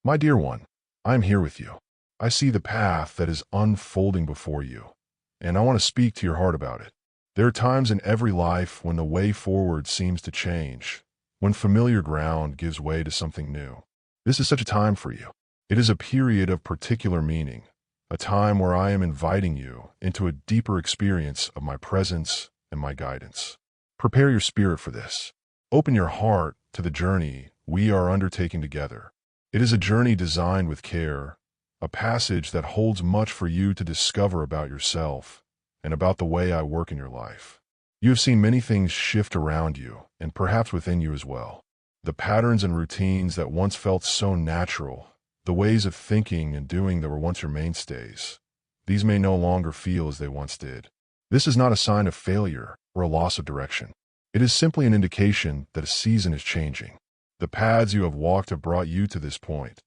My dear one, I am here with you. I see the path that is unfolding before you, and I want to speak to your heart about it. There are times in every life when the way forward seems to change, when familiar ground gives way to something new. This is such a time for you. It is a period of particular meaning, a time where I am inviting you into a deeper experience of my presence and my guidance. Prepare your spirit for this. Open your heart to the journey we are undertaking together. It is a journey designed with care, a passage that holds much for you to discover about yourself and about the way I work in your life. You have seen many things shift around you, and perhaps within you as well. The patterns and routines that once felt so natural, the ways of thinking and doing that were once your mainstays, these may no longer feel as they once did. This is not a sign of failure or a loss of direction. It is simply an indication that a season is changing. The paths you have walked have brought you to this point,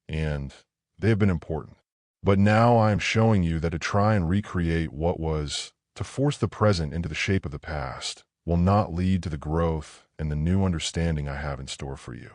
and they have been important. But now I am showing you that to try and recreate what was, to force the present into the shape of the past, will not lead to the growth and the new understanding I have in store for you.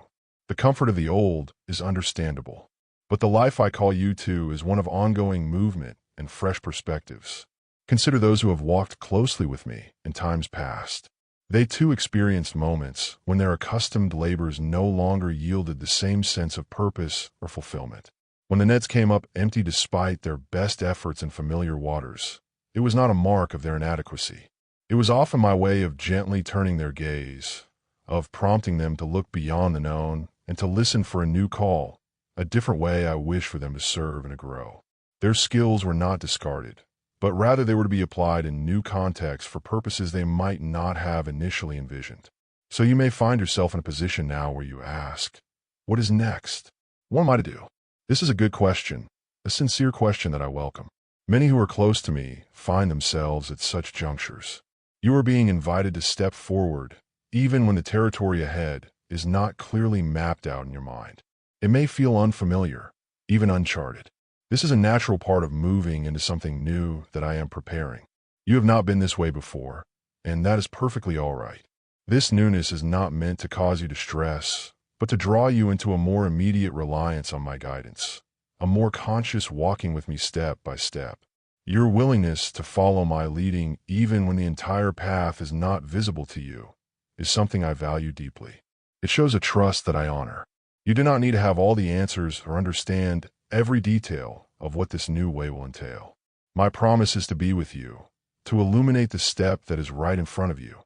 The comfort of the old is understandable, but the life I call you to is one of ongoing movement and fresh perspectives. Consider those who have walked closely with me in times past. They too experienced moments when their accustomed labors no longer yielded the same sense of purpose or fulfillment. When the nets came up empty despite their best efforts in familiar waters, it was not a mark of their inadequacy. It was often my way of gently turning their gaze, of prompting them to look beyond the known and to listen for a new call, a different way I wish for them to serve and to grow. Their skills were not discarded, but rather they were to be applied in new contexts for purposes they might not have initially envisioned. So you may find yourself in a position now where you ask, what is next? What am I to do? This is a good question, a sincere question that I welcome. Many who are close to me find themselves at such junctures. You are being invited to step forward, even when the territory ahead is not clearly mapped out in your mind. It may feel unfamiliar, even uncharted. This is a natural part of moving into something new that I am preparing. You have not been this way before, and that is perfectly all right. This newness is not meant to cause you to stress, but to draw you into a more immediate reliance on my guidance, a more conscious walking with me step by step. Your willingness to follow my leading even when the entire path is not visible to you is something I value deeply. It shows a trust that I honor. You do not need to have all the answers or understand every detail of what this new way will entail. My promise is to be with you, to illuminate the step that is right in front of you,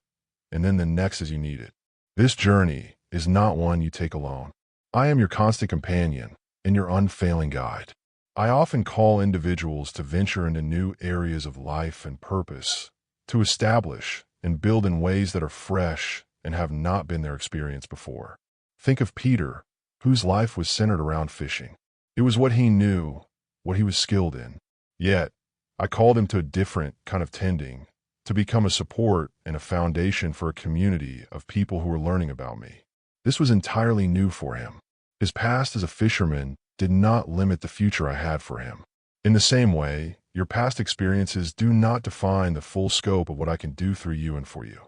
and then the next as you need it. This journey is not one you take alone. I am your constant companion and your unfailing guide. I often call individuals to venture into new areas of life and purpose, to establish and build in ways that are fresh and have not been their experience before. Think of Peter, whose life was centered around fishing. It was what he knew, what he was skilled in. Yet, I called him to a different kind of tending, to become a support and a foundation for a community of people who were learning about me. This was entirely new for him. His past as a fisherman did not limit the future I had for him. In the same way, your past experiences do not define the full scope of what I can do through you and for you.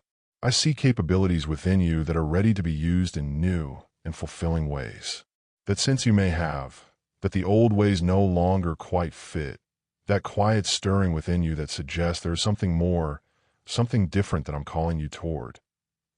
I see capabilities within you that are ready to be used in new and fulfilling ways. That sense you may have, that the old ways no longer quite fit, that quiet stirring within you that suggests there is something more, something different that I'm calling you toward.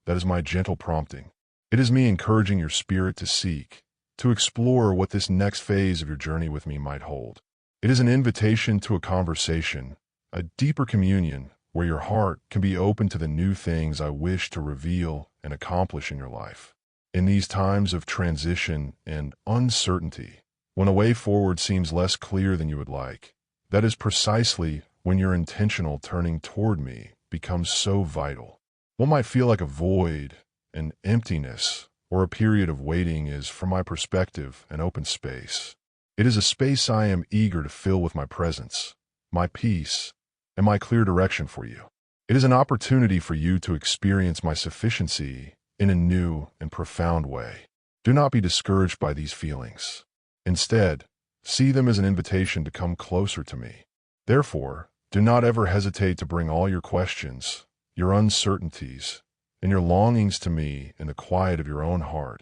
That is my gentle prompting. It is me encouraging your spirit to seek, to explore what this next phase of your journey with me might hold. It is an invitation to a conversation, a deeper communion where your heart can be open to the new things I wish to reveal and accomplish in your life. In these times of transition and uncertainty, when a way forward seems less clear than you would like, that is precisely when your intentional turning toward me becomes so vital. What might feel like a void, an emptiness, or a period of waiting is, from my perspective, an open space. It is a space I am eager to fill with my presence, my peace, and my clear direction for you. It is an opportunity for you to experience my sufficiency in a new and profound way. Do not be discouraged by these feelings. Instead, see them as an invitation to come closer to me. Therefore, do not ever hesitate to bring all your questions, your uncertainties, and your longings to me in the quiet of your own heart.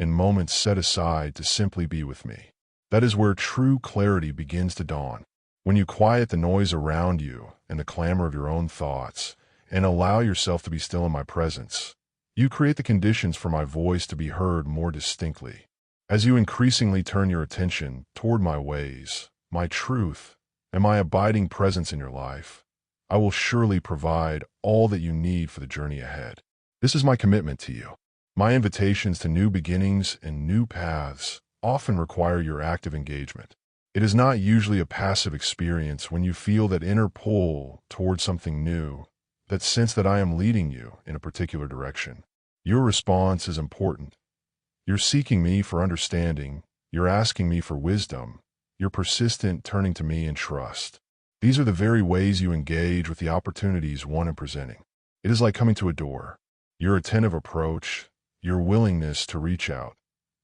in moments set aside to simply be with me. That is where true clarity begins to dawn. When you quiet the noise around you and the clamor of your own thoughts, and allow yourself to be still in my presence, you create the conditions for my voice to be heard more distinctly. As you increasingly turn your attention toward my ways, my truth, and my abiding presence in your life, I will surely provide all that you need for the journey ahead. This is my commitment to you. My invitations to new beginnings and new paths often require your active engagement. It is not usually a passive experience when you feel that inner pull towards something new, that sense that I am leading you in a particular direction. Your response is important. You're seeking me for understanding, you're asking me for wisdom, you're persistent turning to me in trust. These are the very ways you engage with the opportunities one is presenting. It is like coming to a door. Your attentive approach, your willingness to reach out,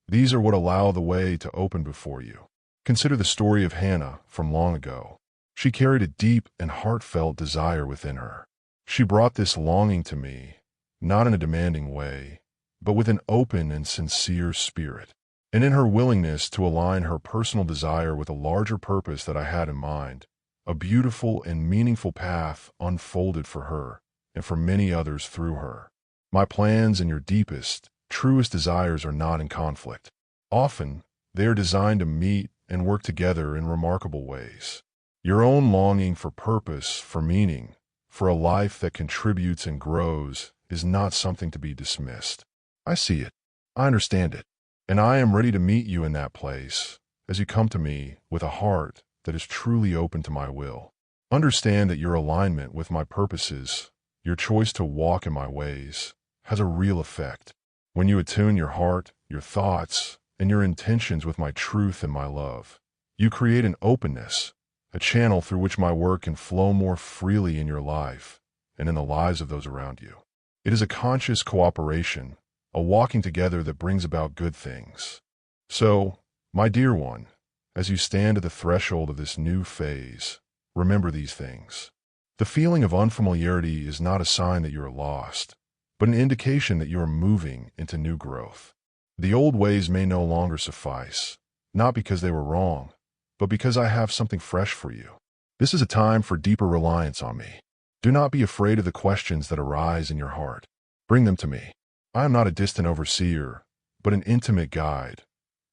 these are what allow the way to open before you. Consider the story of Hannah from long ago. She carried a deep and heartfelt desire within her. She brought this longing to me, not in a demanding way, but with an open and sincere spirit. And in her willingness to align her personal desire with a larger purpose that I had in mind, a beautiful and meaningful path unfolded for her and for many others through her. My plans and your deepest, truest desires are not in conflict. Often, they are designed to meet and work together in remarkable ways. Your own longing for purpose, for meaning, for a life that contributes and grows is not something to be dismissed. I see it. I understand it. And I am ready to meet you in that place as you come to me with a heart that is truly open to my will. Understand that your alignment with my purposes, your choice to walk in my ways, has a real effect. When you attune your heart, your thoughts, and your intentions with my truth and my love, you create an openness, a channel through which my work can flow more freely in your life and in the lives of those around you. It is a conscious cooperation, a walking together that brings about good things. So, my dear one, as you stand at the threshold of this new phase, remember these things. The feeling of unfamiliarity is not a sign that you are lost, but an indication that you are moving into new growth. The old ways may no longer suffice, not because they were wrong, but because I have something fresh for you. This is a time for deeper reliance on me. Do not be afraid of the questions that arise in your heart. Bring them to me. I am not a distant overseer, but an intimate guide,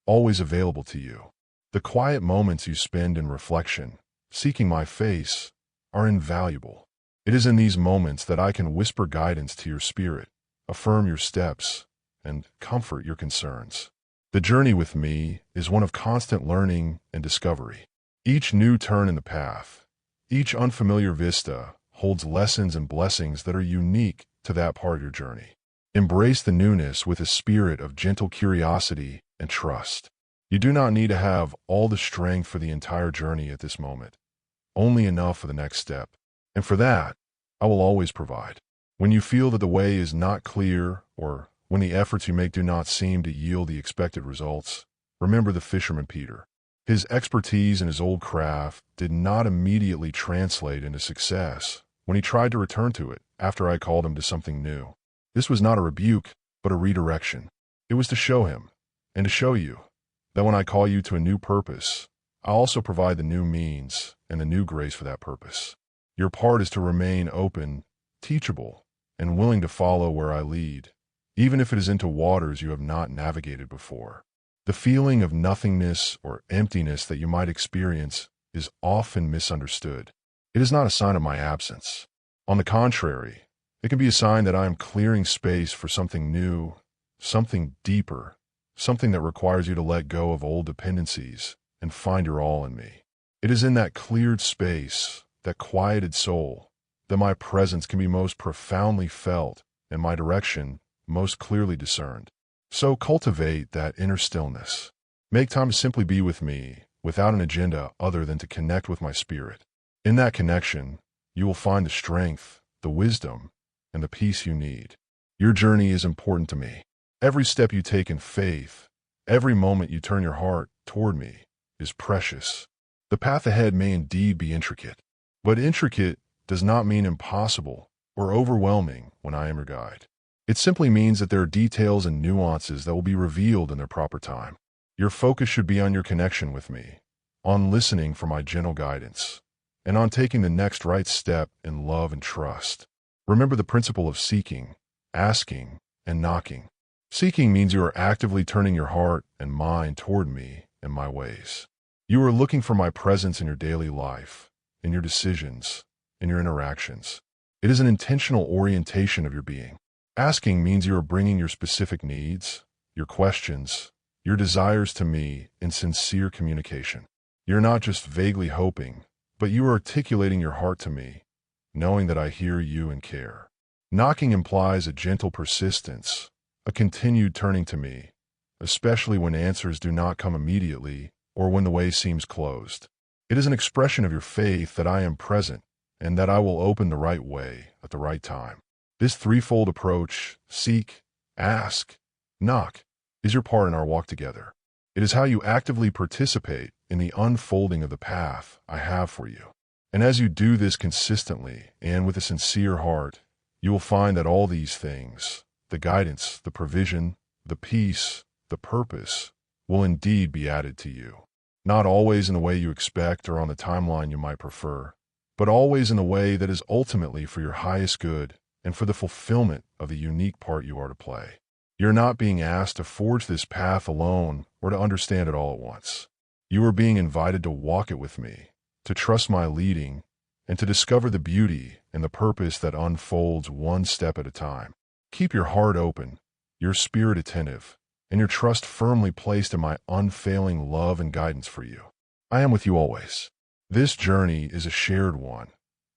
always available to you. The quiet moments you spend in reflection, seeking my face, are invaluable. It is in these moments that I can whisper guidance to your spirit, affirm your steps, and comfort your concerns. The journey with me is one of constant learning and discovery. Each new turn in the path, each unfamiliar vista, holds lessons and blessings that are unique to that part of your journey. Embrace the newness with a spirit of gentle curiosity and trust. You do not need to have all the strength for the entire journey at this moment, only enough for the next step. And for that, I will always provide. When you feel that the way is not clear, or when the efforts you make do not seem to yield the expected results, remember the fisherman Peter. His expertise in his old craft did not immediately translate into success when he tried to return to it after I called him to something new. This was not a rebuke, but a redirection. It was to show him, and to show you, that when I call you to a new purpose, I also provide the new means and the new grace for that purpose. Your part is to remain open, teachable, and willing to follow where I lead, even if it is into waters you have not navigated before. The feeling of nothingness or emptiness that you might experience is often misunderstood. It is not a sign of my absence. On the contrary, it can be a sign that I am clearing space for something new, something deeper, something that requires you to let go of old dependencies and find your all in me. It is in that cleared space, that quieted soul, that my presence can be most profoundly felt and my direction most clearly discerned. So cultivate that inner stillness. Make time to simply be with me without an agenda other than to connect with my spirit. In that connection, you will find the strength, the wisdom, and the peace you need. Your journey is important to me. Every step you take in faith, every moment you turn your heart toward me, is precious. The path ahead may indeed be intricate, but intricate does not mean impossible or overwhelming when I am your guide. It simply means that there are details and nuances that will be revealed in their proper time. Your focus should be on your connection with me, on listening for my gentle guidance, and on taking the next right step in love and trust. Remember the principle of seeking, asking, and knocking. Seeking means you are actively turning your heart and mind toward me and my ways. You are looking for my presence in your daily life, in your decisions, in your interactions. It is an intentional orientation of your being. Asking means you are bringing your specific needs, your questions, your desires to me in sincere communication. You're not just vaguely hoping, but you are articulating your heart to me, knowing that I hear you and care. Knocking implies a gentle persistence, a continued turning to me, especially when answers do not come immediately or when the way seems closed. It is an expression of your faith that I am present and that I will open the right way at the right time. This threefold approach, seek, ask, knock, is your part in our walk together. It is how you actively participate in the unfolding of the path I have for you. And as you do this consistently and with a sincere heart, you will find that all these things, the guidance, the provision, the peace, the purpose, will indeed be added to you. Not always in the way you expect or on the timeline you might prefer, but always in the way that is ultimately for your highest good and for the fulfillment of the unique part you are to play. You're not being asked to forge this path alone or to understand it all at once. You are being invited to walk it with me, to trust my leading, and to discover the beauty and the purpose that unfolds one step at a time. Keep your heart open, your spirit attentive, and your trust firmly placed in my unfailing love and guidance for you. I am with you always. This journey is a shared one,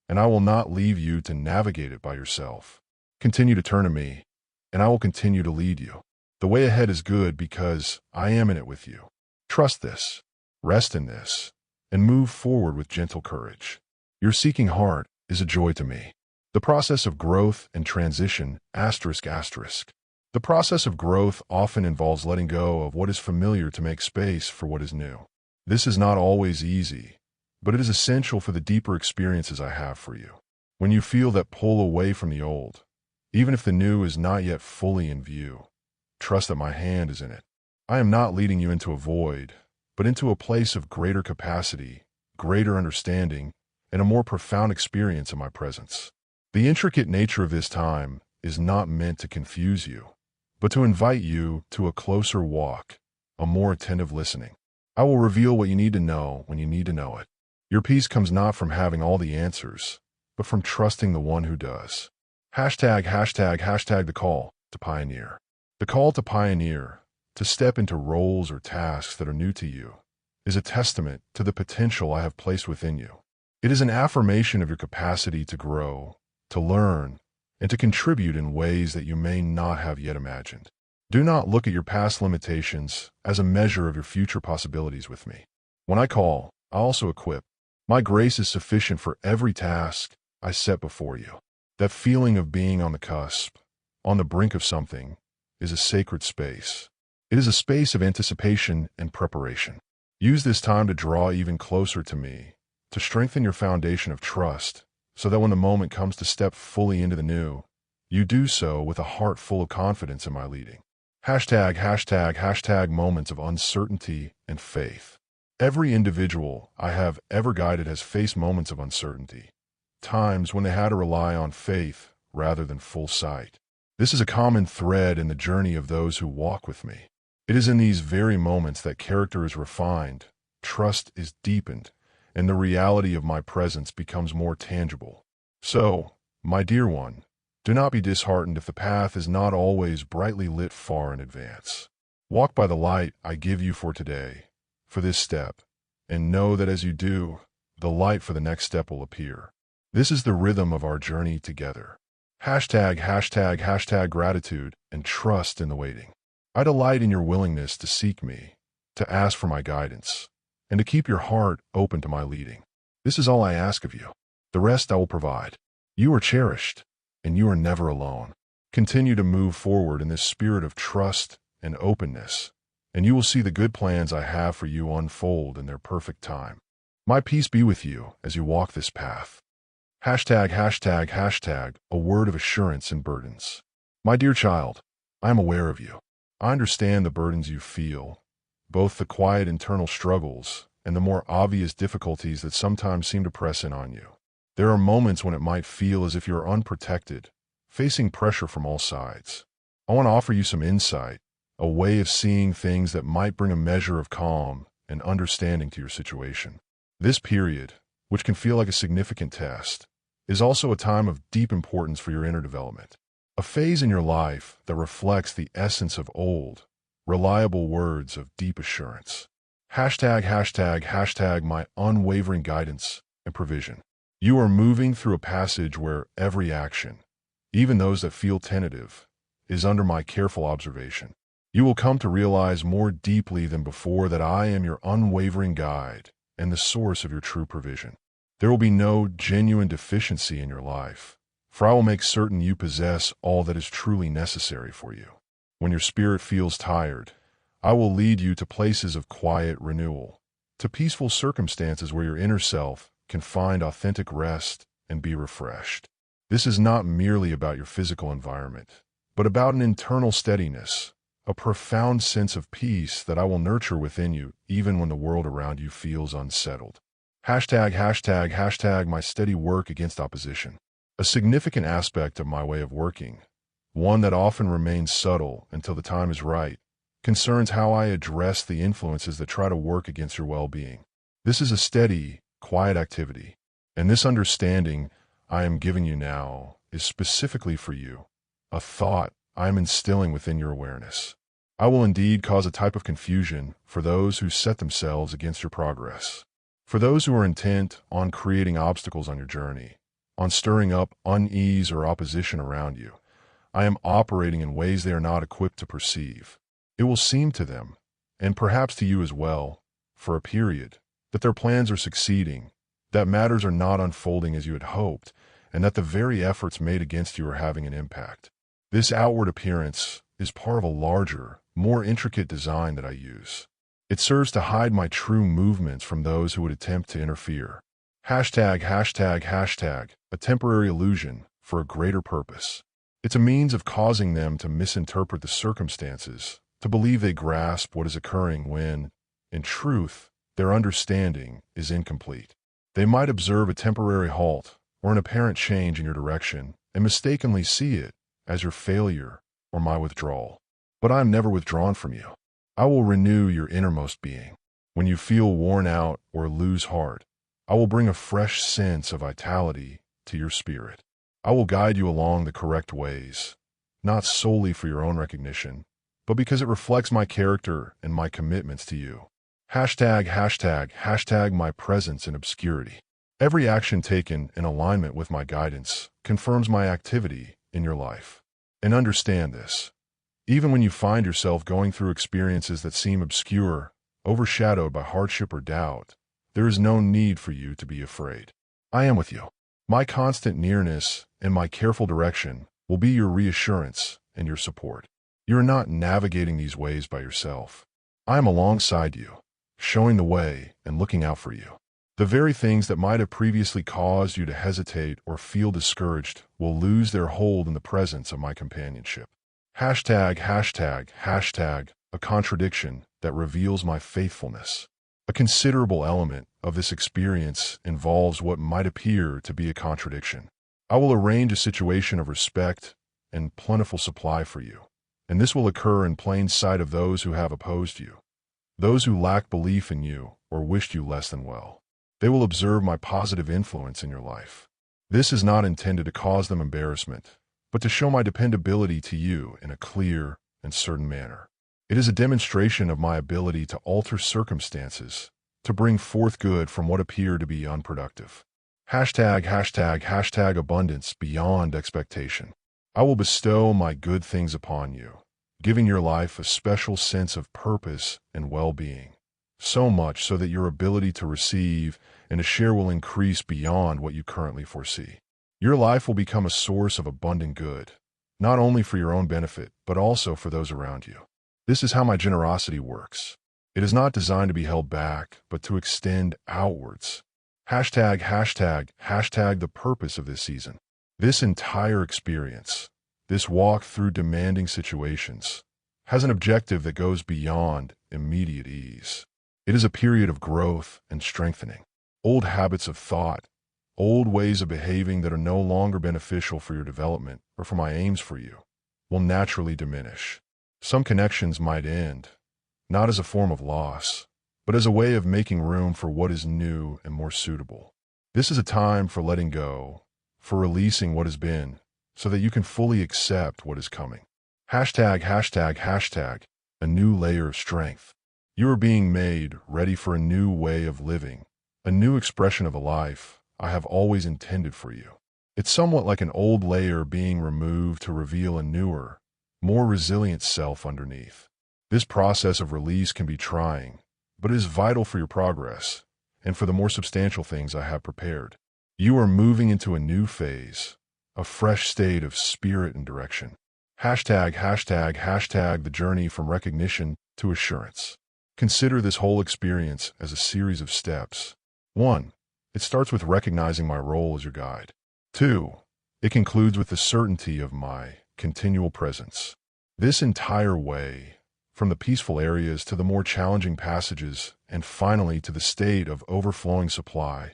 and I will not leave you to navigate it by yourself. Continue to turn to me, and I will continue to lead you. The way ahead is good because I am in it with you. Trust this, rest in this, and move forward with gentle courage. Your seeking heart is a joy to me. The process of growth and transition, asterisk, asterisk. The process of growth often involves letting go of what is familiar to make space for what is new. This is not always easy, but it is essential for the deeper experiences I have for you. When you feel that pull away from the old, even if the new is not yet fully in view, trust that my hand is in it. I am not leading you into a void, but into a place of greater capacity, greater understanding, and a more profound experience in my presence. The intricate nature of this time is not meant to confuse you, but to invite you to a closer walk, a more attentive listening. I will reveal what you need to know when you need to know it. Your peace comes not from having all the answers, but from trusting the one who does. Hashtag the call to pioneer. The call to pioneer, to step into roles or tasks that are new to you, is a testament to the potential I have placed within you. It is an affirmation of your capacity to grow, to learn, and to contribute in ways that you may not have yet imagined. Do not look at your past limitations as a measure of your future possibilities with me. When I call, I also equip. My grace is sufficient for every task I set before you. That feeling of being on the cusp, on the brink of something, is a sacred space. It is a space of anticipation and preparation. Use this time to draw even closer to me, to strengthen your foundation of trust, so that when the moment comes to step fully into the new, you do so with a heart full of confidence in my leading. Hashtag moments of uncertainty and faith. Every individual I have ever guided has faced moments of uncertainty, times when they had to rely on faith rather than full sight. This is a common thread in the journey of those who walk with me. It is in these very moments that character is refined, trust is deepened, and the reality of my presence becomes more tangible. So, my dear one, do not be disheartened if the path is not always brightly lit far in advance. Walk by the light I give you for today, for this step, and know that as you do, the light for the next step will appear. This is the rhythm of our journey together. Hashtag gratitude and trust in the waiting. I delight in your willingness to seek me, to ask for my guidance, and to keep your heart open to my leading. This is all I ask of you. The rest I will provide. You are cherished, and you are never alone. Continue to move forward in this spirit of trust and openness, and you will see the good plans I have for you unfold in their perfect time. My peace be with you as you walk this path. Hashtag, a word of assurance and burdens. My dear child, I am aware of you. I understand the burdens you feel, both the quiet internal struggles and the more obvious difficulties that sometimes seem to press in on you. There are moments when it might feel as if you're unprotected, facing pressure from all sides. I want to offer you some insight, a way of seeing things that might bring a measure of calm and understanding to your situation. This period, which can feel like a significant test, is also a time of deep importance for your inner development. A phase in your life that reflects the essence of old, reliable words of deep assurance. Hashtag my unwavering guidance and provision. You are moving through a passage where every action, even those that feel tentative, is under my careful observation. You will come to realize more deeply than before that I am your unwavering guide and the source of your true provision. There will be no genuine deficiency in your life, for I will make certain you possess all that is truly necessary for you. When your spirit feels tired, I will lead you to places of quiet renewal, to peaceful circumstances where your inner self can find authentic rest and be refreshed. This is not merely about your physical environment, but about an internal steadiness, a profound sense of peace that I will nurture within you even when the world around you feels unsettled. Hashtag my steady work against opposition. A significant aspect of my way of working, one that often remains subtle until the time is right, concerns how I address the influences that try to work against your well-being. This is a steady, quiet activity, and this understanding I am giving you now is specifically for you, a thought I am instilling within your awareness. I will indeed cause a type of confusion for those who set themselves against your progress, for those who are intent on creating obstacles on your journey, on stirring up unease or opposition around you. I am operating in ways they are not equipped to perceive. It will seem to them, and perhaps to you as well, for a period, that their plans are succeeding, that matters are not unfolding as you had hoped, and that the very efforts made against you are having an impact. This outward appearance is part of a larger, more intricate design that I use. It serves to hide my true movements from those who would attempt to interfere. Hashtag a temporary illusion for a greater purpose. It's a means of causing them to misinterpret the circumstances, to believe they grasp what is occurring when, in truth, their understanding is incomplete. They might observe a temporary halt or an apparent change in your direction and mistakenly see it as your failure or my withdrawal. But I am never withdrawn from you. I will renew your innermost being. When you feel worn out or lose heart, I will bring a fresh sense of vitality to your spirit. I will guide you along the correct ways, not solely for your own recognition, but because it reflects my character and my commitments to you. Hashtag my presence in obscurity. Every action taken in alignment with my guidance confirms my activity in your life. And understand this. Even when you find yourself going through experiences that seem obscure, overshadowed by hardship or doubt, there is no need for you to be afraid. I am with you. My constant nearness and my careful direction will be your reassurance and your support. You are not navigating these ways by yourself. I am alongside you, showing the way and looking out for you. The very things that might have previously caused you to hesitate or feel discouraged will lose their hold in the presence of my companionship. Hashtag a contradiction that reveals my faithfulness. A considerable element of this experience involves what might appear to be a contradiction. I will arrange a situation of respect and plentiful supply for you, and this will occur in plain sight of those who have opposed you, those who lack belief in you or wished you less than well. They will observe my positive influence in your life. This is not intended to cause them embarrassment, but to show my dependability to you in a clear and certain manner. It is a demonstration of my ability to alter circumstances, to bring forth good from what appear to be unproductive. Hashtag abundance beyond expectation. I will bestow my good things upon you, giving your life a special sense of purpose and well-being. So much so that your ability to receive and to share will increase beyond what you currently foresee. Your life will become a source of abundant good, not only for your own benefit, but also for those around you. This is how my generosity works. It is not designed to be held back, but to extend outwards. Hashtag the purpose of this season. This entire experience, This walk through demanding situations has an objective that goes beyond immediate ease. It is a period of growth and strengthening. Old habits of thought, old ways of behaving that are no longer beneficial for your development or for my aims for you, will naturally diminish. Some connections might end, not as a form of loss, but as a way of making room for what is new and more suitable. This is a time for letting go, for releasing what has been, so that you can fully accept what is coming. ####, a new layer of strength. You are being made ready for a new way of living, a new expression of a life I have always intended for you. It's somewhat like an old layer being removed to reveal a newer, more resilient self underneath. This process of release can be trying, but it is vital for your progress and for the more substantial things I have prepared. You are moving into a new phase, a fresh state of spirit and direction. ###, the journey from recognition to assurance. Consider this whole experience as a series of steps. 1. It starts with recognizing my role as your guide. 2. It concludes with the certainty of my continual presence. This entire way, from the peaceful areas to the more challenging passages, and finally to the state of overflowing supply,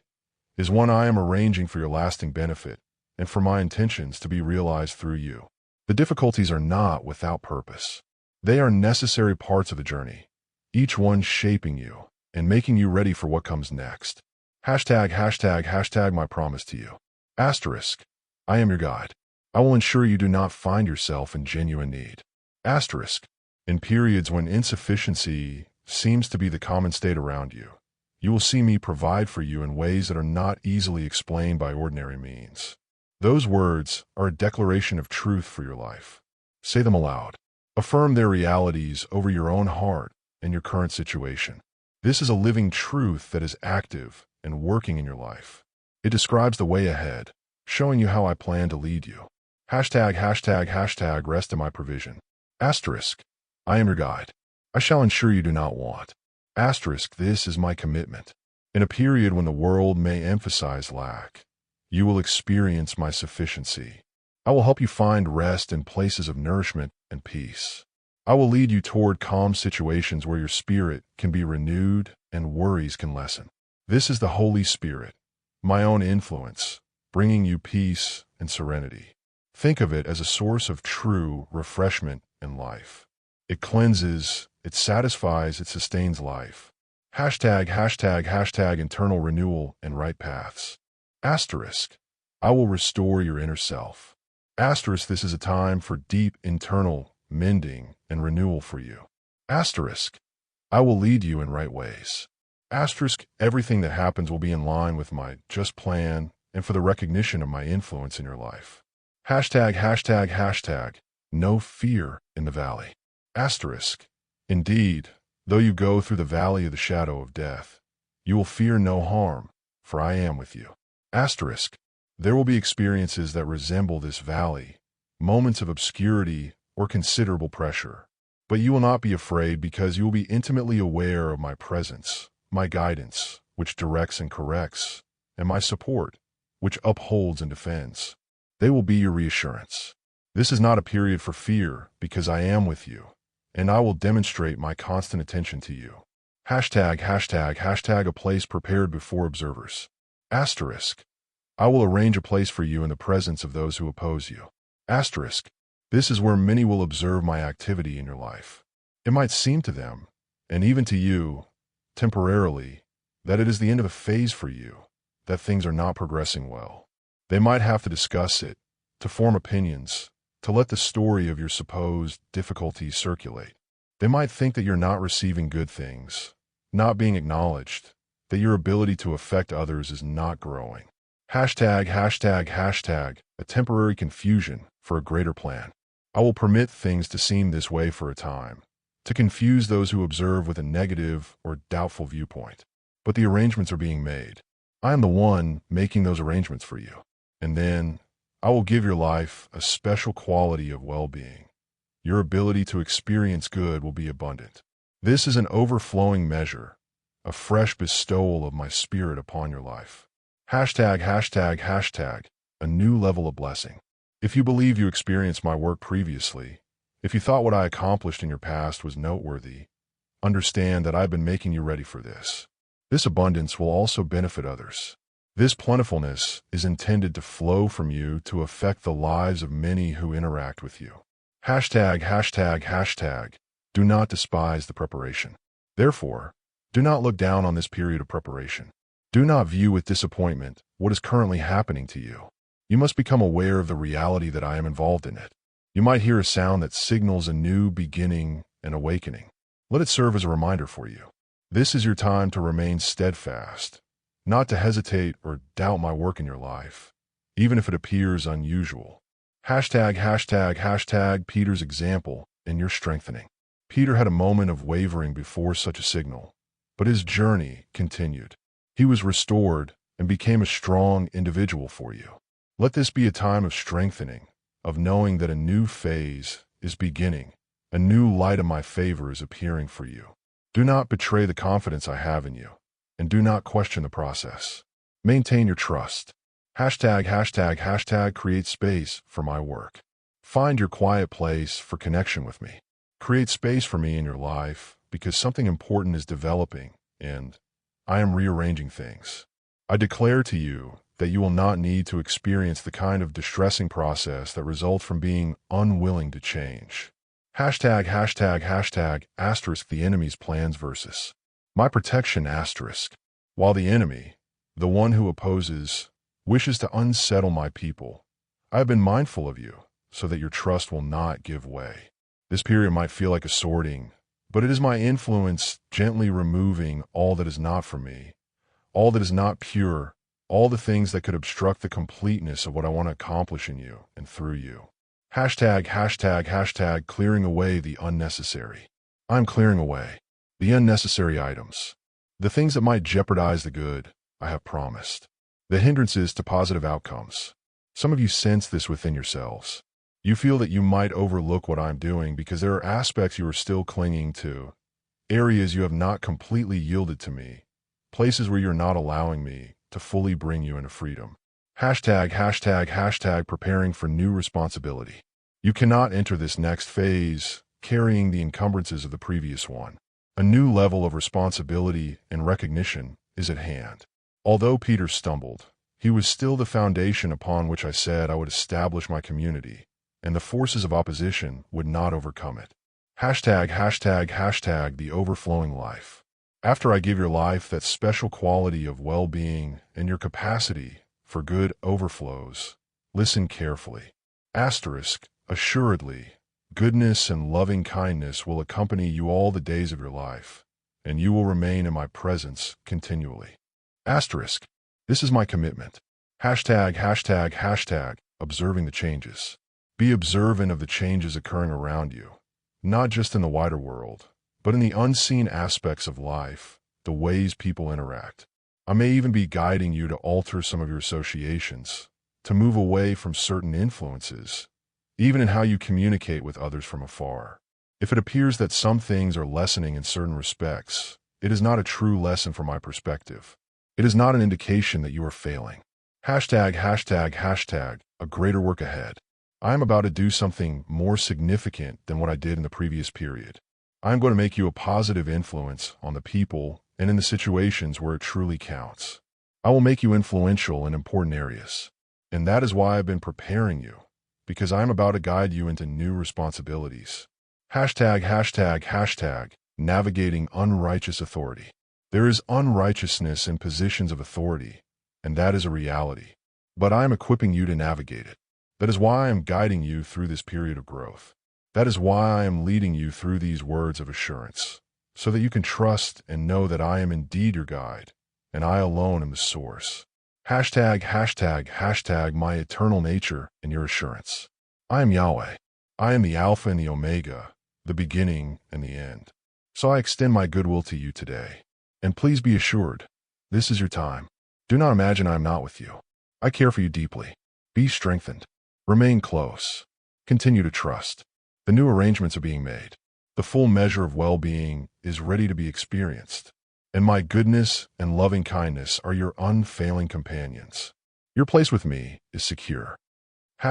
is one I am arranging for your lasting benefit and for my intentions to be realized through you. The difficulties are not without purpose. They are necessary parts of the journey, each one shaping you and making you ready for what comes next. ###, my promise to you. Asterisk. I am your guide. I will ensure you do not find yourself in genuine need. Asterisk. In periods when insufficiency seems to be the common state around you, you will see me provide for you in ways that are not easily explained by ordinary means. Those words are a declaration of truth for your life. Say them aloud. Affirm their realities over your own heart and your current situation. This is a living truth that is active and working in your life. It describes the way ahead, showing you how I plan to lead you. ###, rest in my provision. Asterisk. I am your guide. I shall ensure you do not want. Asterisk. This is my commitment. In a period when the world may emphasize lack, you will experience my sufficiency. I will help you find rest in places of nourishment and peace. I will lead you toward calm situations where your spirit can be renewed and worries can lessen. This is the Holy Spirit, my own influence, bringing you peace and serenity. Think of it as a source of true refreshment in life. It cleanses, it satisfies, it sustains life. ###, internal renewal and right paths. Asterisk. I will restore your inner self. Asterisk. This is a time for deep internal mending and renewal for you. Asterisk. I will lead you in right ways. Asterisk. Everything that happens will be in line with my just plan and for the recognition of my influence in your life. ###, no fear in the valley. Asterisk. Indeed, though you go through the valley of the shadow of death, you will fear no harm, for I am with you. Asterisk. There will be experiences that resemble this valley, moments of obscurity or considerable pressure. But you will not be afraid because you will be intimately aware of my presence, my guidance, which directs and corrects, and my support, which upholds and defends. They will be your reassurance. This is not a period for fear because I am with you, and I will demonstrate my constant attention to you. ###, a place prepared before observers. Asterisk. I will arrange a place for you in the presence of those who oppose you. Asterisk. This is where many will observe my activity in your life. It might seem to them, and even to you, temporarily, that it is the end of a phase for you, that things are not progressing well. They might have to discuss it, to form opinions, to let the story of your supposed difficulties circulate. They might think that you're not receiving good things, not being acknowledged, that your ability to affect others is not growing. ###, a temporary confusion for a greater plan. I will permit things to seem this way for a time, to confuse those who observe with a negative or doubtful viewpoint. But the arrangements are being made. I am the one making those arrangements for you. And then I will give your life a special quality of well-being. Your ability to experience good will be abundant. This is an overflowing measure, a fresh bestowal of my spirit upon your life. ###, a new level of blessing. If you believe you experienced my work previously, if you thought what I accomplished in your past was noteworthy, understand that I've been making you ready for this. This abundance will also benefit others. This plentifulness is intended to flow from you to affect the lives of many who interact with you. ####. Do not despise the preparation. Therefore, do not look down on this period of preparation. Do not view with disappointment what is currently happening to you. You must become aware of the reality that I am involved in it. You might hear a sound that signals a new beginning and awakening. Let it serve as a reminder for you. This is your time to remain steadfast, not to hesitate or doubt my work in your life, even if it appears unusual. ####. Peter's example in your strengthening. Peter had a moment of wavering before such a signal, but his journey continued. He was restored and became a strong individual for you. Let this be a time of strengthening, of knowing that a new phase is beginning. A new light of my favor is appearing for you. Do not betray the confidence I have in you, and do not question the process. Maintain your trust. ####. Create space for my work. Find your quiet place for connection with me. Create space for me in your life because something important is developing and I am rearranging things. I declare to you that you will not need to experience the kind of distressing process that results from being unwilling to change. ####. The enemy's plans versus my protection *. While the enemy, the one who opposes, wishes to unsettle my people, I have been mindful of you so that your trust will not give way. This period might feel like a sorting, but it is my influence gently removing all that is not from me, all that is not pure, all the things that could obstruct the completeness of what I want to accomplish in you and through you. ####. Clearing away the unnecessary. I'm clearing away the unnecessary items, the things that might jeopardize the good I have promised, the hindrances to positive outcomes. Some of you sense this within yourselves. You feel that you might overlook what I'm doing because there are aspects you are still clinging to, areas you have not completely yielded to me, places where you're not allowing me to fully bring you into freedom. ####. Preparing for new responsibility. You cannot enter this next phase carrying the encumbrances of the previous one. A new level of responsibility and recognition is at hand. Although Peter stumbled, he was still the foundation upon which I said I would establish my community, and the forces of opposition would not overcome it. ####. The overflowing life. After I give your life that special quality of well-being and your capacity for good overflows, listen carefully. Assuredly, goodness and loving kindness will accompany you all the days of your life, and you will remain in my presence continually. This is my commitment. ###. Observing the changes. Be observant of the changes occurring around you, not just in the wider world, but in the unseen aspects of life, the ways people interact. I may even be guiding you to alter some of your associations, to move away from certain influences, even in how you communicate with others from afar. If it appears that some things are lessening in certain respects, it is not a true lesson from my perspective. It is not an indication that you are failing. ###. A greater work ahead. I am about to do something more significant than what I did in the previous period. I am going to make you a positive influence on the people and in the situations where it truly counts. I will make you influential in important areas. And that is why I've been preparing you, because I am about to guide you into new responsibilities. ###. Navigating unrighteous authority. There is unrighteousness in positions of authority, and that is a reality. But I am equipping you to navigate it. That is why I am guiding you through this period of growth. That is why I am leading you through these words of assurance, so that you can trust and know that I am indeed your guide, and I alone am the source. ###. My eternal nature and your assurance. I am Yahweh. I am the Alpha and the Omega, the beginning and the end. So I extend my goodwill to you today. And please be assured, this is your time. Do not imagine I am not with you. I care for you deeply. Be strengthened. Remain close. Continue to trust. The new arrangements are being made. The full measure of well-being is ready to be experienced. And my goodness and loving kindness are your unfailing companions. Your place with me is secure. ###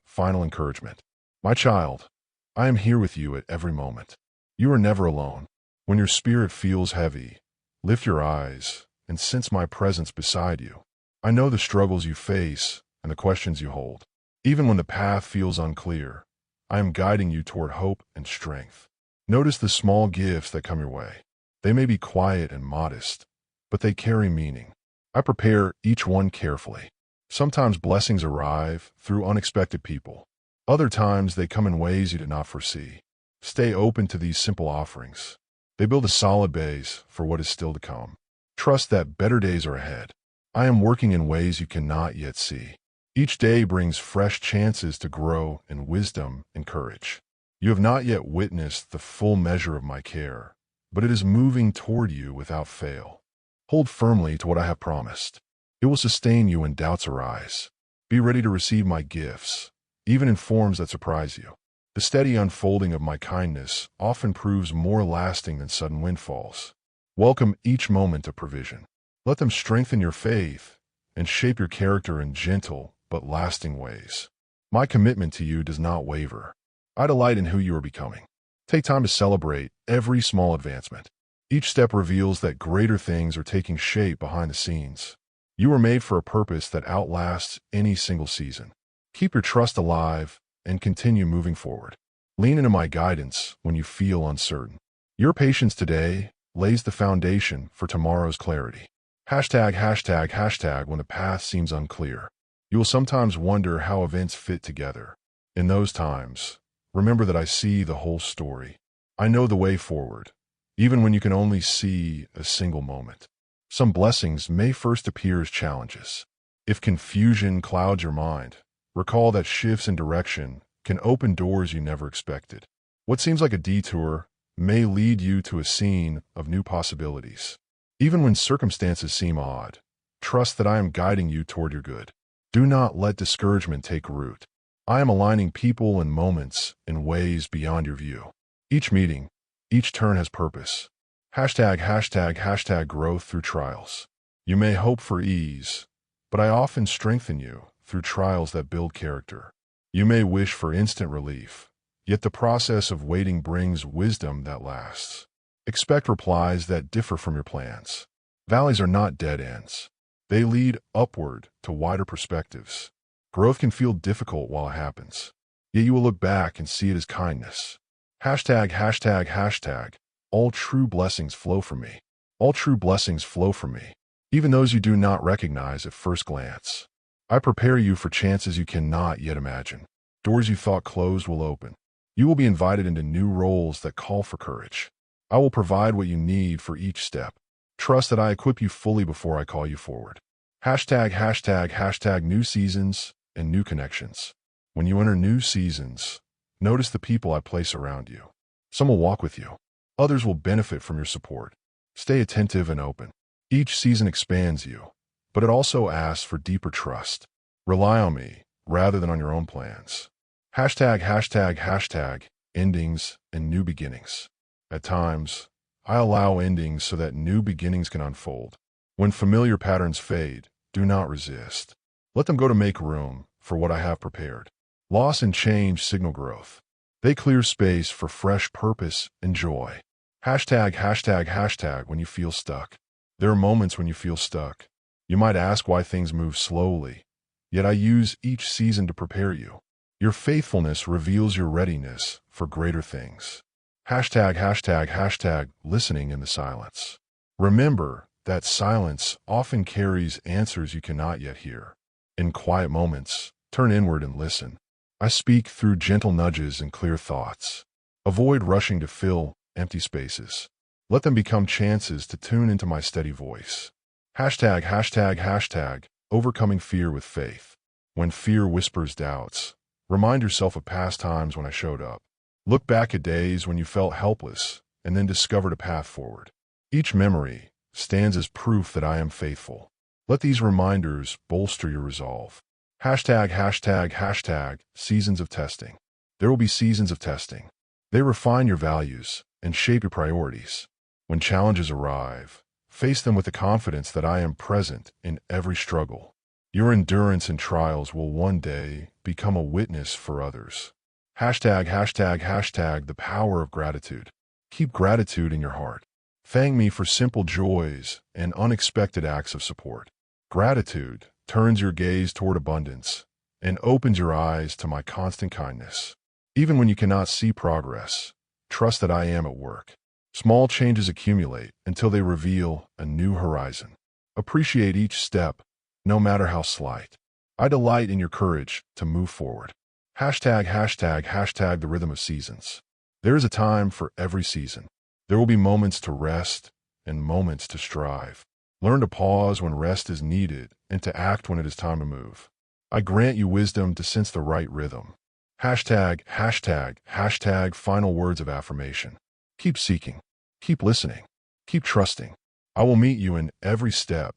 Final encouragement. My child, I am here with you at every moment. You are never alone. When your spirit feels heavy, lift your eyes and sense my presence beside you. I know the struggles you face and the questions you hold. Even when the path feels unclear, I am guiding you toward hope and strength. Notice the small gifts that come your way. They may be quiet and modest, but they carry meaning. I prepare each one carefully. Sometimes blessings arrive through unexpected people. Other times they come in ways you did not foresee. Stay open to these simple offerings. They build a solid base for what is still to come. Trust that better days are ahead. I am working in ways you cannot yet see. Each day brings fresh chances to grow in wisdom and courage. You have not yet witnessed the full measure of my care, but it is moving toward you without fail. Hold firmly to what I have promised. It will sustain you when doubts arise. Be ready to receive my gifts, even in forms that surprise you. The steady unfolding of my kindness often proves more lasting than sudden windfalls. Welcome each moment of provision. Let them strengthen your faith and shape your character in gentle but lasting ways. My commitment to you does not waver. I delight in who you are becoming. Take time to celebrate every small advancement. Each step reveals that greater things are taking shape behind the scenes. You were made for a purpose that outlasts any single season. Keep your trust alive and continue moving forward. Lean into my guidance when you feel uncertain. Your patience today lays the foundation for tomorrow's clarity. When the path seems unclear. You will sometimes wonder how events fit together. In those times, remember that I see the whole story. I know the way forward, even when you can only see a single moment. Some blessings may first appear as challenges. If confusion clouds your mind, recall that shifts in direction can open doors you never expected. What seems like a detour may lead you to a scene of new possibilities. Even when circumstances seem odd, trust that I am guiding you toward your good. Do not let discouragement take root. I am aligning people and moments in ways beyond your view. Each meeting, each turn has purpose. Growth through trials. You may hope for ease, but I often strengthen you through trials that build character. You may wish for instant relief, yet the process of waiting brings wisdom that lasts. Expect replies that differ from your plans. Valleys are not dead ends. They lead upward to wider perspectives. Growth can feel difficult while it happens, yet you will look back and see it as kindness. All true blessings flow from me. All true blessings flow from me, even those you do not recognize at first glance. I prepare you for chances you cannot yet imagine. Doors you thought closed will open. You will be invited into new roles that call for courage. I will provide what you need for each step. Trust that I equip you fully before I call you forward. New seasons and new connections. When you enter new seasons, notice the people I place around you. Some will walk with you. Others will benefit from your support. Stay attentive and open. Each season expands you, but it also asks for deeper trust. Rely on me rather than on your own plans. Endings and new beginnings. At times, I allow endings so that new beginnings can unfold. When familiar patterns fade, do not resist. Let them go to make room for what I have prepared. Loss and change signal growth. They clear space for fresh purpose and joy. When you feel stuck. There are moments when you feel stuck. You might ask why things move slowly, yet I use each season to prepare you. Your faithfulness reveals your readiness for greater things. Listening in the silence. Remember that silence often carries answers you cannot yet hear. In quiet moments, turn inward and listen. I speak through gentle nudges and clear thoughts. Avoid rushing to fill empty spaces. Let them become chances to tune into my steady voice. Overcoming fear with faith. When fear whispers doubts, remind yourself of past times when I showed up. Look back at days when you felt helpless and then discovered a path forward. Each memory stands as proof that I am faithful. Let these reminders bolster your resolve. Seasons of testing. There will be seasons of testing. They refine your values and shape your priorities. When challenges arrive, face them with the confidence that I am present in every struggle. Your endurance in trials will one day become a witness for others. Hashtag the power of gratitude. Keep gratitude in your heart. Thank me for simple joys and unexpected acts of support. Gratitude turns your gaze toward abundance and opens your eyes to my constant kindness. Even when you cannot see progress, trust that I am at work. Small changes accumulate until they reveal a new horizon. Appreciate each step, no matter how slight. I delight in your courage to move forward. Hashtag the rhythm of seasons. There is a time for every season. There will be moments to rest and moments to strive. Learn to pause when rest is needed and to act when it is time to move. I grant you wisdom to sense the right rhythm. Hashtag final words of affirmation. Keep seeking, keep listening, keep trusting. I will meet you in every step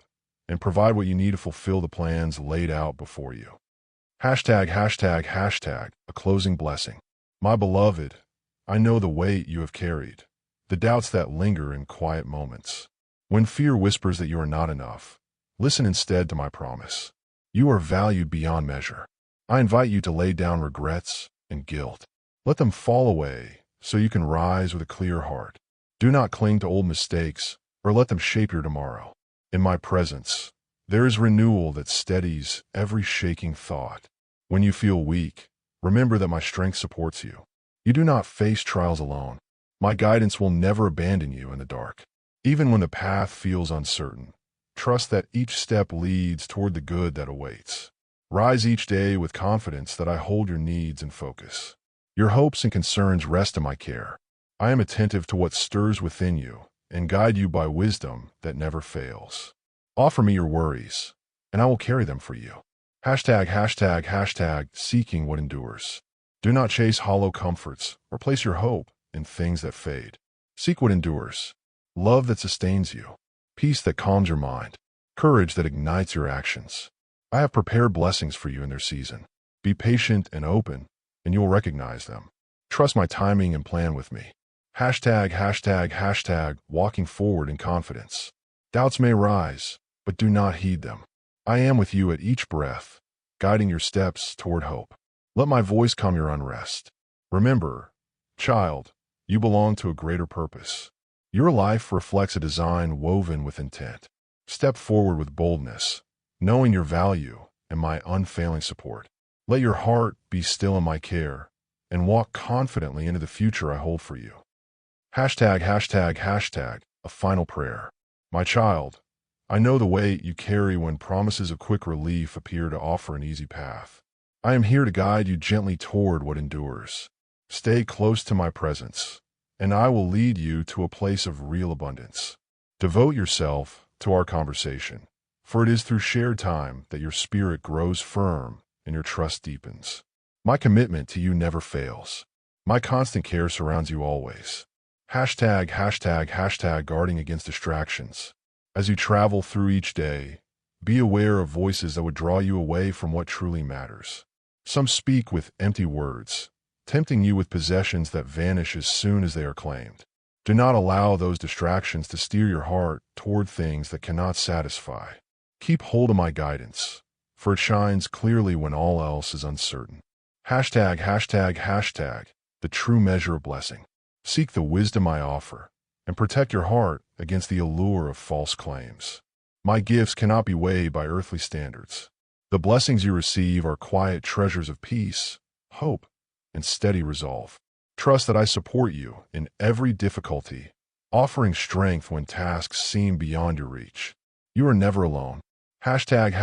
and provide what you need to fulfill the plans laid out before you. Hashtag a closing blessing. My beloved, I know the weight you have carried, the doubts that linger in quiet moments. When fear whispers that you are not enough, listen instead to my promise. You are valued beyond measure. I invite you to lay down regrets and guilt. Let them fall away so you can rise with a clear heart. Do not cling to old mistakes or let them shape your tomorrow. In my presence, there is renewal that steadies every shaking thought. When you feel weak, remember that my strength supports you. You do not face trials alone. My guidance will never abandon you in the dark. Even when the path feels uncertain, trust that each step leads toward the good that awaits. Rise each day with confidence that I hold your needs in focus. Your hopes and concerns rest in my care. I am attentive to what stirs within you and guide you by wisdom that never fails. Offer me your worries, and I will carry them for you. Hashtag seeking what endures. Do not chase hollow comforts or place your hope in things that fade. Seek what endures. Love that sustains you. Peace that calms your mind. Courage that ignites your actions. I have prepared blessings for you in their season. Be patient and open, and you will recognize them. Trust my timing and plan with me. Hashtag walking forward in confidence. Doubts may rise, but do not heed them. I am with you at each breath, guiding your steps toward hope. Let my voice calm your unrest. Remember, child, you belong to a greater purpose. Your life reflects a design woven with intent. Step forward with boldness, knowing your value and my unfailing support. Let your heart be still in my care and walk confidently into the future I hold for you. Hashtag a final prayer. My child, I know the weight you carry when promises of quick relief appear to offer an easy path. I am here to guide you gently toward what endures. Stay close to my presence, and I will lead you to a place of real abundance. Devote yourself to our conversation, for it is through shared time that your spirit grows firm and your trust deepens. My commitment to you never fails. My constant care surrounds you always. Hashtag guarding against distractions. As you travel through each day, be aware of voices that would draw you away from what truly matters. Some speak with empty words, tempting you with possessions that vanish as soon as they are claimed. Do not allow those distractions to steer your heart toward things that cannot satisfy. Keep hold of my guidance, for it shines clearly when all else is uncertain. Hashtag the true measure of blessing. Seek the wisdom I offer, and protect your heart against the allure of false claims. My gifts cannot be weighed by earthly standards. The blessings you receive are quiet treasures of peace, hope, and steady resolve. Trust that I support you in every difficulty, offering strength when tasks seem beyond your reach. You are never alone. Hashtag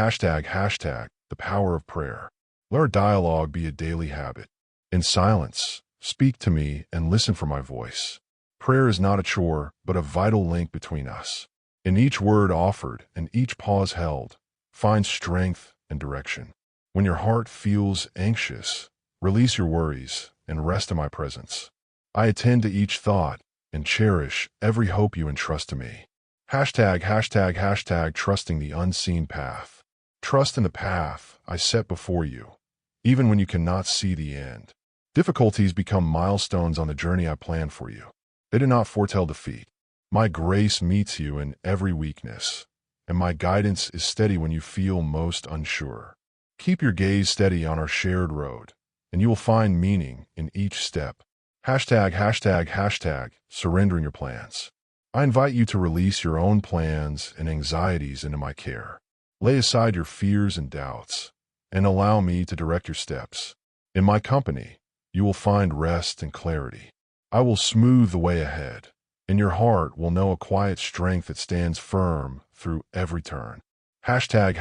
the power of prayer. Let our dialogue be a daily habit. In silence, speak to me and listen for my voice. Prayer is not a chore, but a vital link between us. In each word offered and each pause held, find strength and direction. When your heart feels anxious, release your worries and rest in my presence. I attend to each thought and cherish every hope you entrust to me. Hashtag trusting the unseen path. Trust in the path I set before you, even when you cannot see the end. Difficulties become milestones on the journey I planned for you. They do not foretell defeat. My grace meets you in every weakness, and my guidance is steady when you feel most unsure. Keep your gaze steady on our shared road, and you will find meaning in each step. Hashtag, surrendering your plans. I invite you to release your own plans and anxieties into my care. Lay aside your fears and doubts, and allow me to direct your steps. In my company, you will find rest and clarity. I will smooth the way ahead, and your heart will know a quiet strength that stands firm through every turn. Hashtag,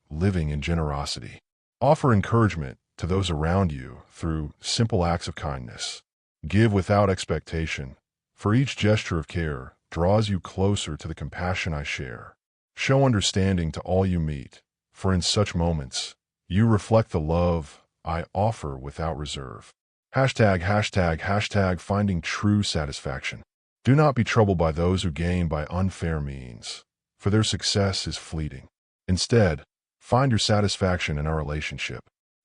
living in generosity. Offer encouragement to those around you through simple acts of kindness. Give without expectation, for each gesture of care draws you closer to the compassion I share. Show understanding to all you meet, for in such moments, you reflect the love I offer without reserve. Hashtag, finding true satisfaction. Do not be troubled by those who gain by unfair means, for their success is fleeting. Instead, find your satisfaction in our relationship.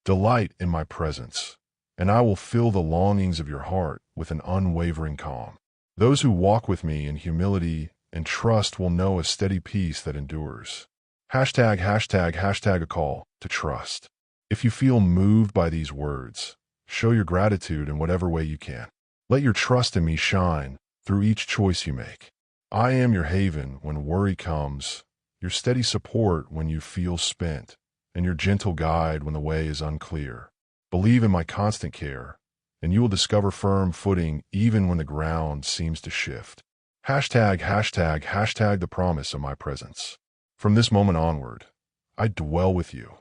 Delight in my presence, and I will fill the longings of your heart with an unwavering calm. Those who walk with me in humility and trust will know a steady peace that endures. Hashtag, a call to trust. If you feel moved by these words, show your gratitude in whatever way you can. Let your trust in me shine through each choice you make. I am your haven when worry comes, your steady support when you feel spent, and your gentle guide when the way is unclear. Believe in my constant care, and you will discover firm footing even when the ground seems to shift. Hashtag, the promise of my presence. From this moment onward, I dwell with you,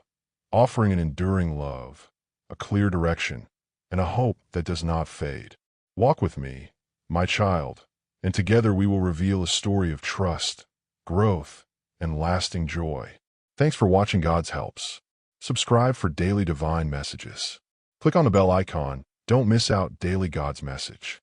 offering an enduring love, a clear direction, and a hope that does not fade. Walk with me, my child, and together we will reveal a story of trust, growth, and lasting joy. Thanks for watching God's Helps. Subscribe for daily divine messages. Click on the bell icon. Don't miss out daily God's message.